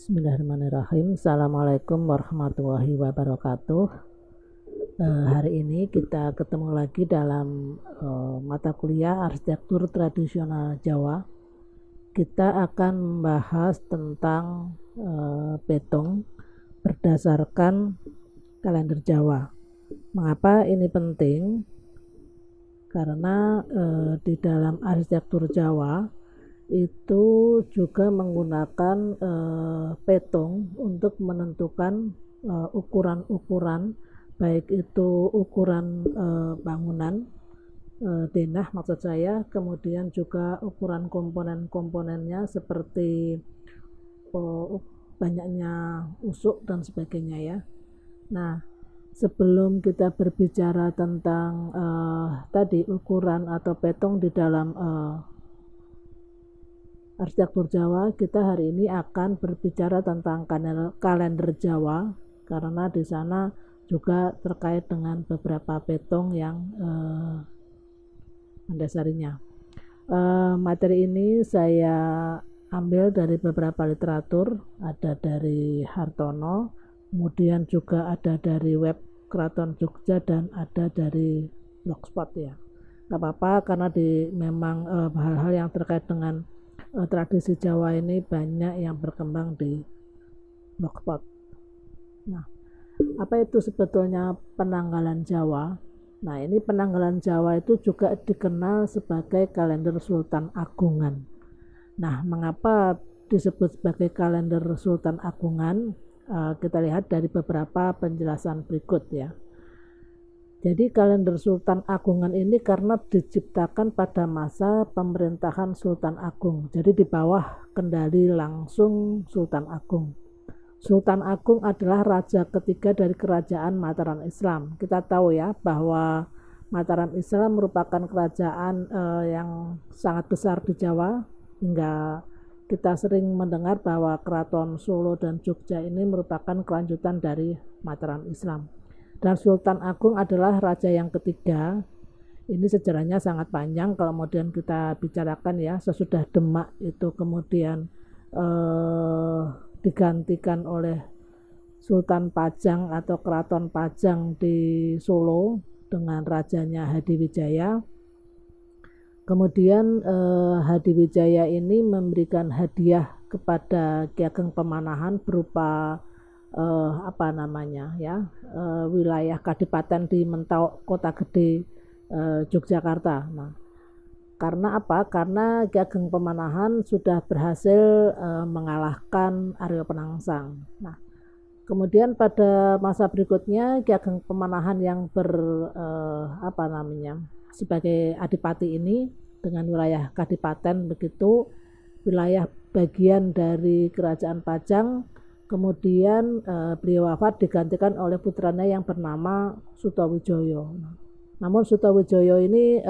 Bismillahirrahmanirrahim. Assalamualaikum warahmatullahi wabarakatuh. Hari ini kita ketemu lagi dalam mata kuliah arsitektur tradisional Jawa. Kita akan membahas tentang petung berdasarkan kalender Jawa. Mengapa ini penting? Karena di dalam arsitektur Jawa itu juga menggunakan petung untuk menentukan ukuran-ukuran, baik itu ukuran bangunan denah maksud saya, kemudian juga ukuran komponen-komponennya seperti banyaknya usuk dan sebagainya ya. Nah, sebelum kita berbicara tentang tadi ukuran atau petung di dalam arsitektur Jawa, kita hari ini akan berbicara tentang kalender Jawa karena di sana juga terkait dengan beberapa petung yang mendasarinya. Materi ini saya ambil dari beberapa literatur, ada dari Hartono, kemudian juga ada dari web Keraton Jogja dan ada dari Blogspot ya. Gak apa-apa karena memang hal-hal yang terkait dengan tradisi Jawa ini banyak yang berkembang di Blogspot. Nah, apa itu sebetulnya penanggalan Jawa? Nah, ini penanggalan Jawa itu juga dikenal sebagai kalender Sultan Agungan. Nah, mengapa disebut sebagai kalender Sultan Agungan? Kita lihat dari beberapa penjelasan berikut ya. Jadi kalender Sultan Agungan ini karena diciptakan pada masa pemerintahan Sultan Agung. Jadi di bawah kendali langsung Sultan Agung. Sultan Agung adalah raja ketiga dari kerajaan Mataram Islam. Kita tahu ya bahwa Mataram Islam merupakan kerajaan yang sangat besar di Jawa, hingga kita sering mendengar bahwa Keraton Solo dan Jogja ini merupakan kelanjutan dari Mataram Islam. Dan Sultan Agung adalah raja yang ketiga. Ini sejarahnya sangat panjang kalau kemudian kita bicarakan ya. Sesudah Demak itu kemudian digantikan oleh Sultan Pajang atau Keraton Pajang di Solo dengan rajanya Hadiwijaya. Kemudian Hadiwijaya ini memberikan hadiah kepada Ki Ageng Pemanahan berupa wilayah kadipaten di Mentau Kota Gede Yogyakarta. Nah, karena apa? Karena Ki Ageng Pemanahan sudah berhasil mengalahkan Aryo Penangsang. Nah, kemudian pada masa berikutnya Ki Ageng Pemanahan yang sebagai adipati ini dengan wilayah kadipaten begitu, wilayah bagian dari kerajaan Pajang. Kemudian beliau wafat digantikan oleh putranya yang bernama Sutawijaya. Namun Sutawijaya ini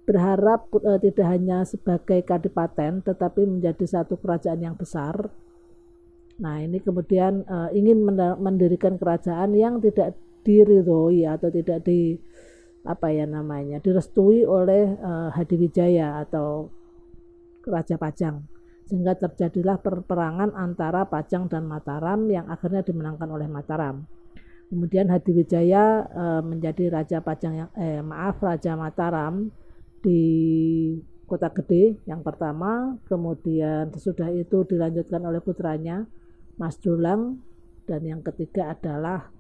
berharap tidak hanya sebagai kadipaten tetapi menjadi satu kerajaan yang besar. Nah, ini kemudian ingin mendirikan kerajaan yang tidak diridhoi atau tidak direstui oleh Hadiwijaya atau Raja Pajang. Sehingga terjadilah perperangan antara Pajang dan Mataram yang akhirnya dimenangkan oleh Mataram. Kemudian Hadiwijaya menjadi Raja Mataram di Kota Gede yang pertama, kemudian sesudah itu dilanjutkan oleh putranya Mas Jolang, dan yang ketiga adalah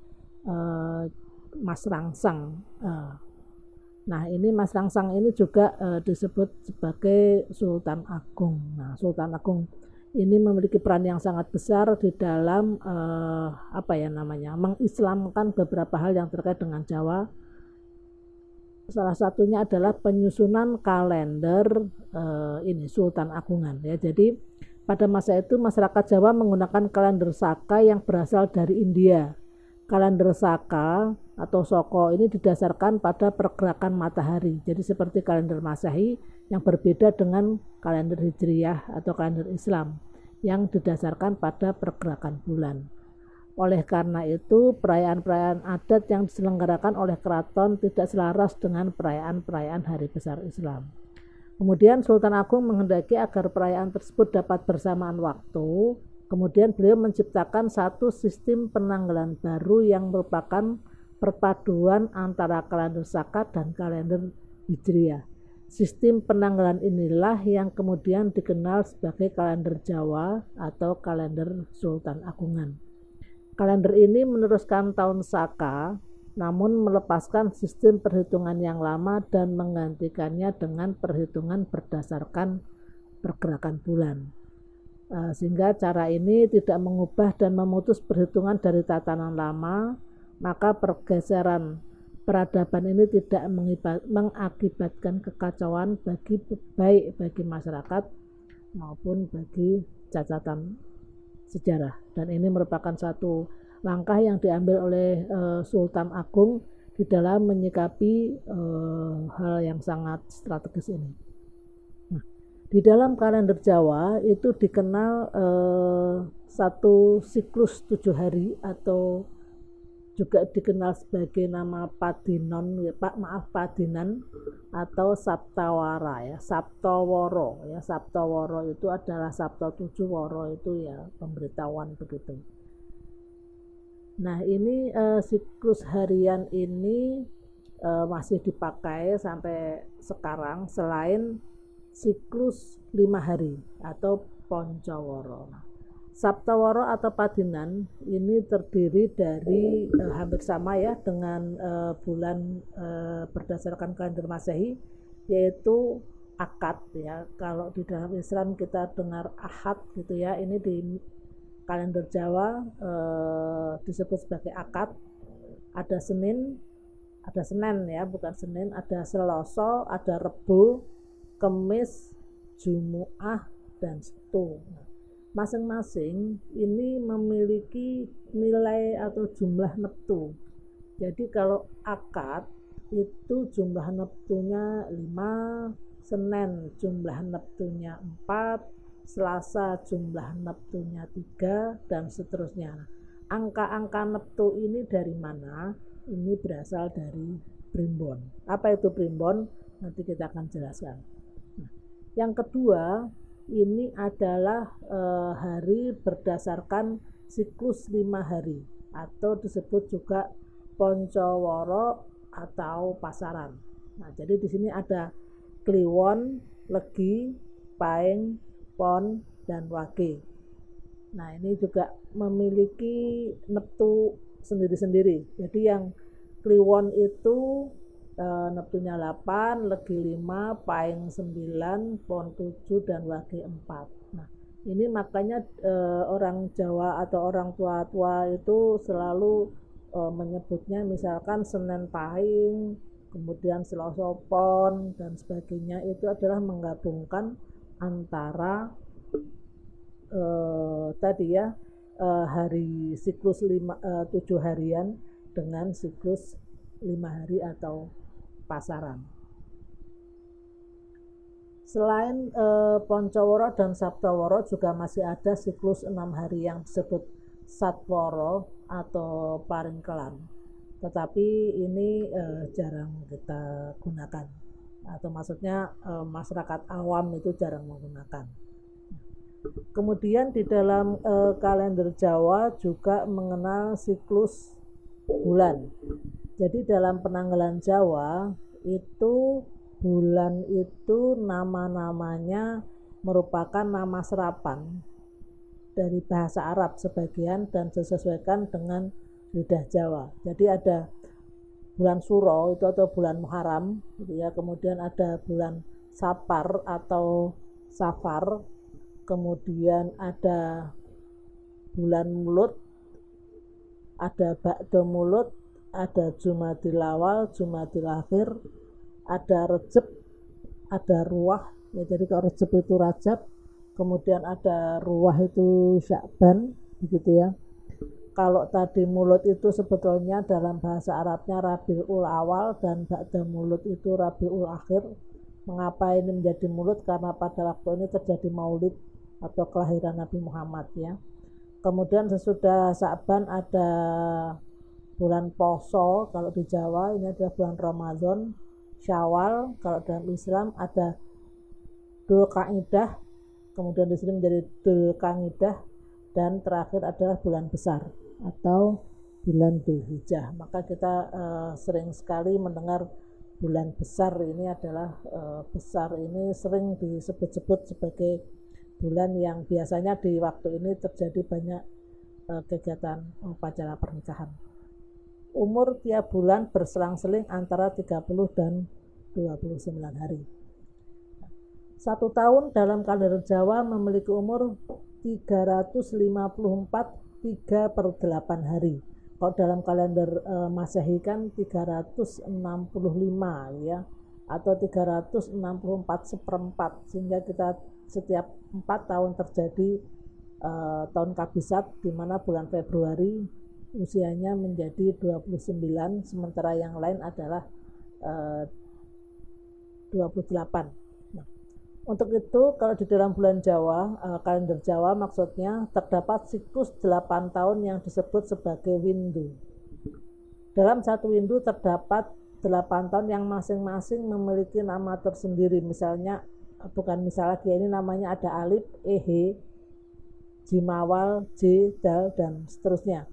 Mas Rangsang. Nah, ini Mas Rangsang ini juga disebut sebagai Sultan Agung. Nah, Sultan Agung ini memiliki peran yang sangat besar di dalam mengislamkan beberapa hal yang terkait dengan Jawa. Salah satunya adalah penyusunan kalender Sultan Agungan ya. Jadi pada masa itu masyarakat Jawa menggunakan kalender Saka yang berasal dari India. Kalender Saka atau Soko ini didasarkan pada pergerakan matahari. Jadi seperti kalender Masehi yang berbeda dengan kalender Hijriyah atau kalender Islam yang didasarkan pada pergerakan bulan. Oleh karena itu, perayaan-perayaan adat yang diselenggarakan oleh keraton tidak selaras dengan perayaan-perayaan hari besar Islam. Kemudian Sultan Agung menghendaki agar perayaan tersebut dapat bersamaan waktu. Kemudian beliau menciptakan satu sistem penanggalan baru yang merupakan perpaduan antara kalender Saka dan kalender Hijriah. Sistem penanggalan inilah yang kemudian dikenal sebagai kalender Jawa atau kalender Sultan Agungan. Kalender ini meneruskan tahun Saka, namun melepaskan sistem perhitungan yang lama dan menggantikannya dengan perhitungan berdasarkan pergerakan bulan. Sehingga cara ini tidak mengubah dan memutus perhitungan dari tatanan lama, maka pergeseran peradaban ini tidak mengakibatkan kekacauan baik bagi masyarakat maupun bagi catatan sejarah. Dan ini merupakan satu langkah yang diambil oleh Sultan Agung di dalam menyikapi hal yang sangat strategis ini. Nah, di dalam kalender Jawa itu dikenal satu siklus 7 hari atau juga dikenal sebagai nama Padinon, Padinan atau Saptawara ya, Saptaworo ya. Saptaworo itu adalah Sabto 7, Woro itu ya pemberitahuan begitu. Nah, ini siklus harian ini masih dipakai sampai sekarang selain siklus 5 hari atau Poncoworo. Saptaworo atau Padinan ini terdiri dari hampir sama ya dengan bulan berdasarkan kalender Masehi, yaitu Akad ya. Kalau di dalam Islam kita dengar Ahad gitu ya, ini di kalender Jawa disebut sebagai Akad. Ada Senin ya, bukan Senin, ada Selasa, ada Rebo, Kemis, Jumuah, dan Setu. Masing-masing ini memiliki nilai atau jumlah neptu. Jadi kalau Akad itu jumlah neptunya 5, Senin jumlah neptunya 4, Selasa jumlah neptunya 3, dan seterusnya. Angka-angka neptu ini dari mana? Ini berasal dari Primbon. Apa itu Primbon? Nanti kita akan jelaskan. Nah, yang kedua, ini adalah hari berdasarkan siklus 5 hari atau disebut juga Poncoworo atau pasaran. Nah, jadi di sini ada Kliwon, Legi, Paing, Pon, dan Wage. Nah, ini juga memiliki neptu sendiri-sendiri. Jadi yang Kliwon itu neptunya 8, Legi 5, Paing 9, Pon 7, dan Wage 4. Nah, ini makanya orang Jawa atau orang tua-tua itu selalu menyebutnya misalkan Senin Paing, kemudian Selasa Pon, dan sebagainya. Itu adalah menggabungkan antara tadi ya hari siklus 7 harian dengan siklus 5 hari atau pasaran. Selain Poncoworo dan Saptaworo juga masih ada siklus 6 hari yang disebut Satworo atau Paringkelan. Tetapi ini jarang kita gunakan, atau maksudnya masyarakat awam itu jarang menggunakan. Kemudian di dalam kalender Jawa juga mengenal siklus bulan. Jadi dalam penanggalan Jawa itu bulan itu nama-namanya merupakan nama serapan dari bahasa Arab sebagian dan disesuaikan dengan lidah Jawa. Jadi ada bulan Suro itu atau bulan Muharram gitu ya. Kemudian ada bulan Sapar atau Safar. Kemudian ada bulan Mulut, ada Ba'da Mulut, ada Jumadil Awal, Jumadil Akhir, ada Rejab, ada Ruwah ya. Jadi kalau Rejab itu Rajab, kemudian ada Ruwah itu Sya'ban begitu ya. Kalau tadi Mulut itu sebetulnya dalam bahasa Arabnya Rabiul Awal dan Ba'da Mulut itu Rabiul Akhir. Mengapa ini menjadi Mulut? Karena pada waktu ini terjadi Maulid atau kelahiran Nabi Muhammad ya. Kemudian sesudah Sya'ban ada bulan Poso kalau di Jawa, ini adalah bulan Ramadan. Syawal kalau dalam Islam ada Dzulqa'dah, kemudian di sini menjadi Dzulqa'dah, dan terakhir adalah bulan besar atau bulan Dzulhijjah. Maka kita sering sekali mendengar bulan besar ini adalah besar ini sering disebut-sebut sebagai bulan yang biasanya di waktu ini terjadi banyak kegiatan upacara pernikahan. Umur tiap bulan berselang-seling antara 30 dan 29 hari. 1 tahun dalam kalender Jawa memiliki umur 354/3/8 hari. Kalau dalam kalender Masehi kan 365 ya, atau 364/4, sehingga kita setiap 4 tahun terjadi tahun kabisat, di mana bulan Februari usianya menjadi 29, sementara yang lain adalah 28. Untuk itu, kalau di dalam bulan Jawa, kalender Jawa maksudnya terdapat siklus 8 tahun yang disebut sebagai windu. Dalam satu windu terdapat 8 tahun yang masing-masing memiliki nama tersendiri. Misalnya, ini namanya ada alif, ehe, jimawal, j, dal, dan seterusnya.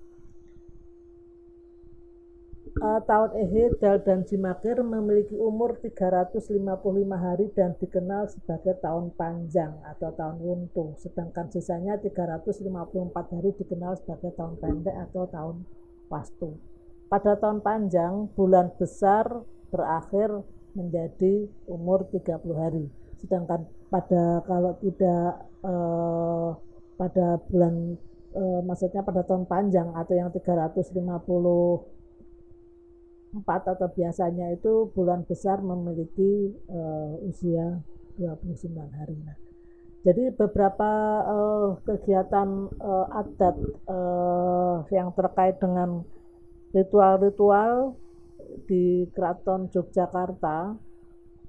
Tahun Ehe, Dal, dan Jimakir memiliki umur 355 hari dan dikenal sebagai tahun panjang atau tahun wuntu, sedangkan sisanya 354 hari dikenal sebagai tahun pendek atau tahun wastu. Pada tahun panjang, bulan besar berakhir menjadi umur 30 hari, sedangkan pada tahun panjang atau yang 354 atau biasanya itu bulan besar memiliki usia 29 hari. Nah, jadi beberapa kegiatan adat yang terkait dengan ritual-ritual di Keraton Yogyakarta,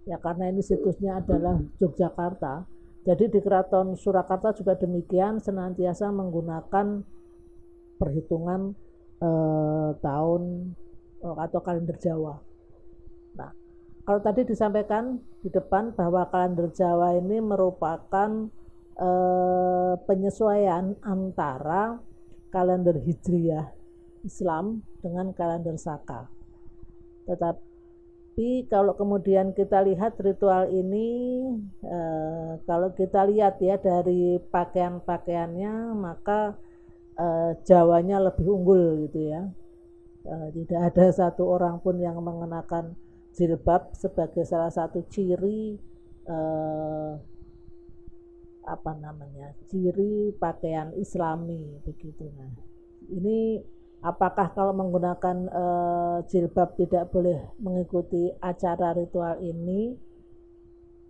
ya karena ini situsnya adalah Yogyakarta. Jadi di Keraton Surakarta juga demikian, senantiasa menggunakan perhitungan tahun atau kalender Jawa. Nah, kalau tadi disampaikan di depan bahwa kalender Jawa ini merupakan penyesuaian antara kalender Hijriyah Islam dengan kalender Saka. Tetapi kalau kemudian kita lihat ritual ini, kalau kita lihat ya dari pakaian-pakaiannya, maka Jawanya lebih unggul gitu ya. Tidak ada satu orang pun yang mengenakan jilbab sebagai salah satu ciri ciri pakaian Islami begitu. Nah, ini apakah kalau menggunakan jilbab tidak boleh mengikuti acara ritual ini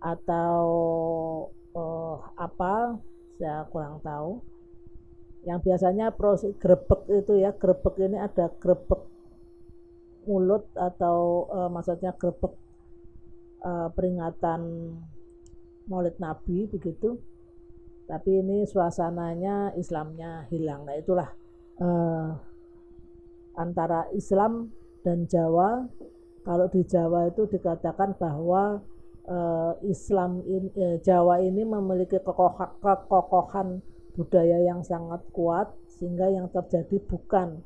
atau apa? Saya kurang tahu. Yang biasanya proses grebek itu ya, grebek ini ada grebek mulut atau maksudnya grebek peringatan Maulid Nabi begitu. Tapi ini suasananya Islamnya hilang. Nah, itulah antara Islam dan Jawa. Kalau di Jawa itu dikatakan bahwa Jawa ini memiliki kekokohan budaya yang sangat kuat, sehingga yang terjadi bukan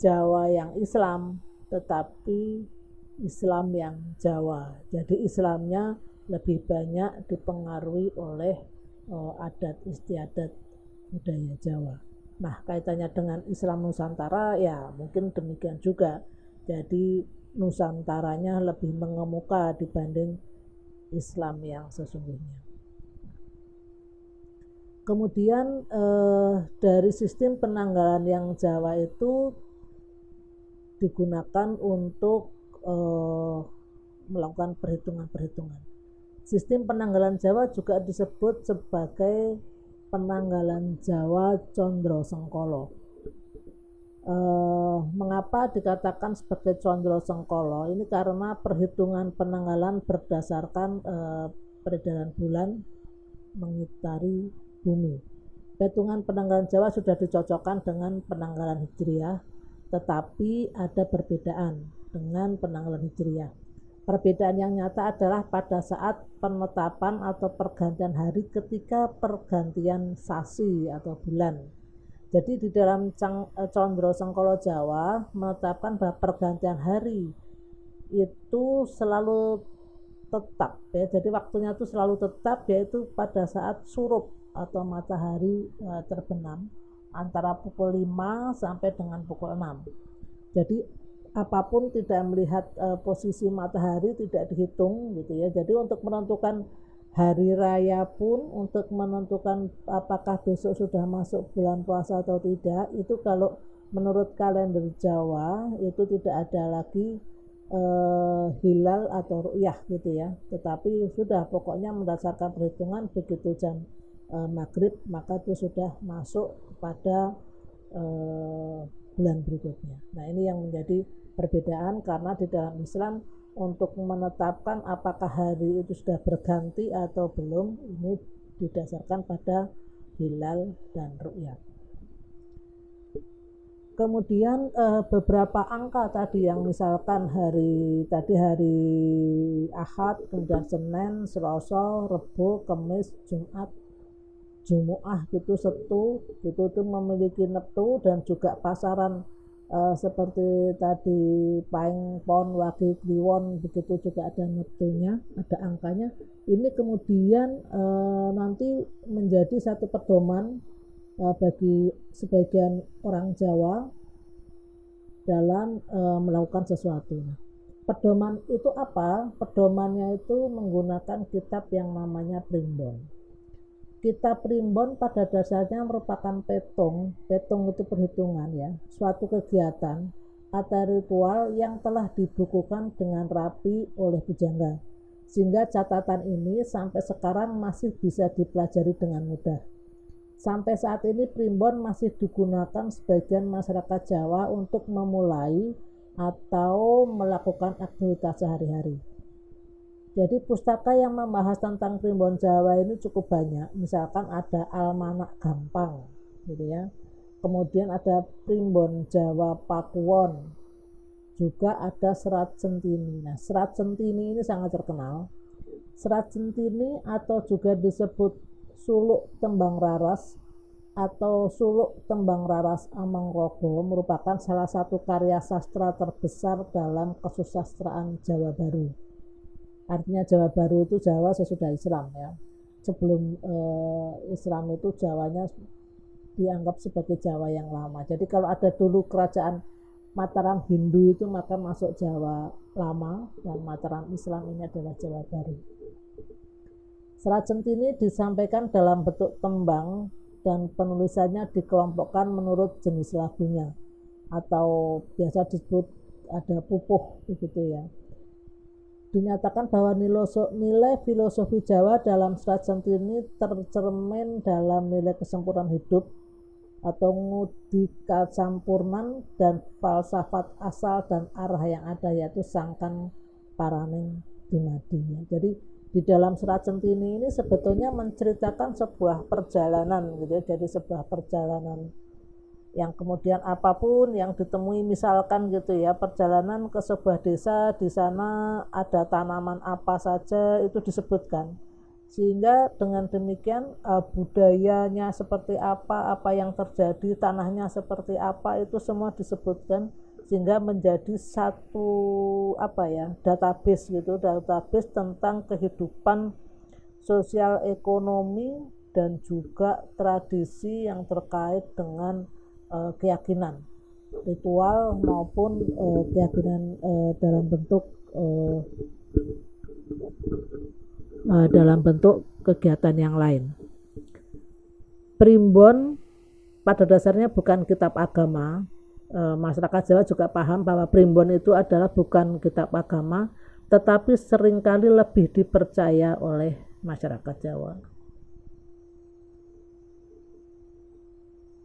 Jawa yang Islam, tetapi Islam yang Jawa. Jadi Islamnya lebih banyak dipengaruhi oleh adat istiadat budaya Jawa. Nah, kaitannya dengan Islam Nusantara ya mungkin demikian juga. Jadi Nusantaranya lebih mengemuka dibanding Islam yang sesungguhnya. Kemudian dari sistem penanggalan yang Jawa itu digunakan untuk melakukan perhitungan-perhitungan. Sistem penanggalan Jawa juga disebut sebagai penanggalan Jawa Condro Sengkolo. Mengapa dikatakan sebagai Condro Sengkolo? Ini karena perhitungan penanggalan berdasarkan peredaran bulan mengitari bumi. Perhitungan penanggalan Jawa sudah dicocokkan dengan penanggalan Hijriyah, tetapi ada perbedaan dengan penanggalan Hijriyah. Perbedaan yang nyata adalah pada saat penetapan atau pergantian hari ketika pergantian sasi atau bulan. Jadi di dalam Condro Sengkolo Jawa menetapkan bahwa pergantian hari itu selalu tetap ya. Jadi waktunya itu selalu tetap, yaitu pada saat surup atau matahari terbenam antara pukul 5 sampai dengan pukul 6. Jadi apapun tidak melihat posisi matahari, tidak dihitung gitu ya. Jadi untuk menentukan hari raya pun, untuk menentukan apakah besok sudah masuk bulan puasa atau tidak, itu kalau menurut kalender Jawa itu tidak ada lagi hilal atau ru'yah gitu ya, tetapi sudah pokoknya berdasarkan perhitungan begitu jam maghrib maka itu sudah masuk pada bulan berikutnya. Nah ini yang menjadi perbedaan, karena di dalam Islam untuk menetapkan apakah hari itu sudah berganti atau belum, ini didasarkan pada hilal dan ru'yah. Kemudian beberapa angka tadi yang misalkan hari Ahad, kemudian Senin, Selasa, Rebo, Kamis, Jumat, Jumu'ah gitu, Setu itu memiliki neptu, dan juga pasaran seperti tadi Paing, Pon, Wage, Kliwon begitu juga ada neptunya, ada angkanya. Ini kemudian nanti menjadi satu pedoman bagi sebagian orang Jawa dalam melakukan sesuatu. Pedoman itu apa? Pedomannya itu menggunakan kitab yang namanya Primbon. Kitab Primbon pada dasarnya merupakan petung itu perhitungan ya, suatu kegiatan atau ritual yang telah dibukukan dengan rapi oleh pujangga, sehingga catatan ini sampai sekarang masih bisa dipelajari dengan mudah. Sampai saat ini Primbon masih digunakan sebagian masyarakat Jawa untuk memulai atau melakukan aktivitas sehari-hari. Jadi pustaka yang membahas tentang Primbon Jawa ini cukup banyak. Misalkan ada Almanak Gampang gitu ya. Kemudian ada Primbon Jawa Pakuwon. Juga ada Serat Centini. Nah, Serat Centini ini sangat terkenal. Serat Centini atau juga disebut Suluk Tembang Raras atau Suluk Tembang Raras Amangrogo merupakan salah satu karya sastra terbesar dalam kesusastraan Jawa Baru. Artinya Jawa Baru itu Jawa sesudah Islam ya. Sebelum Islam itu Jawanya dianggap sebagai Jawa yang lama. Jadi kalau ada dulu kerajaan Mataram Hindu itu maka masuk Jawa lama, dan Mataram Islam ini adalah Jawa Baru. Serat Centini disampaikan dalam bentuk tembang dan penulisannya dikelompokkan menurut jenis lagunya, atau biasa disebut ada pupuh begitu ya. Dinyatakan bahwa nilai filosofi Jawa dalam Serat Centini tercermin dalam nilai kesempurnaan hidup atau ngudika campurnan dan falsafat asal dan arah yang ada, yaitu sangkan paraning dumadi. Jadi di dalam Serat Centini ini sebetulnya menceritakan sebuah perjalanan gitu ya. Jadi sebuah perjalanan yang kemudian apapun yang ditemui, misalkan gitu ya, perjalanan ke sebuah desa, di sana ada tanaman apa saja itu disebutkan, sehingga dengan demikian budayanya seperti apa yang terjadi, tanahnya seperti apa, itu semua disebutkan, sehingga menjadi satu database gitu, database tentang kehidupan sosial ekonomi dan juga tradisi yang terkait dengan keyakinan ritual maupun keyakinan dalam bentuk kegiatan yang lain. Primbon pada dasarnya bukan kitab agama. Masyarakat Jawa juga paham bahwa Primbon itu adalah bukan kitab agama, tetapi seringkali lebih dipercaya oleh masyarakat Jawa.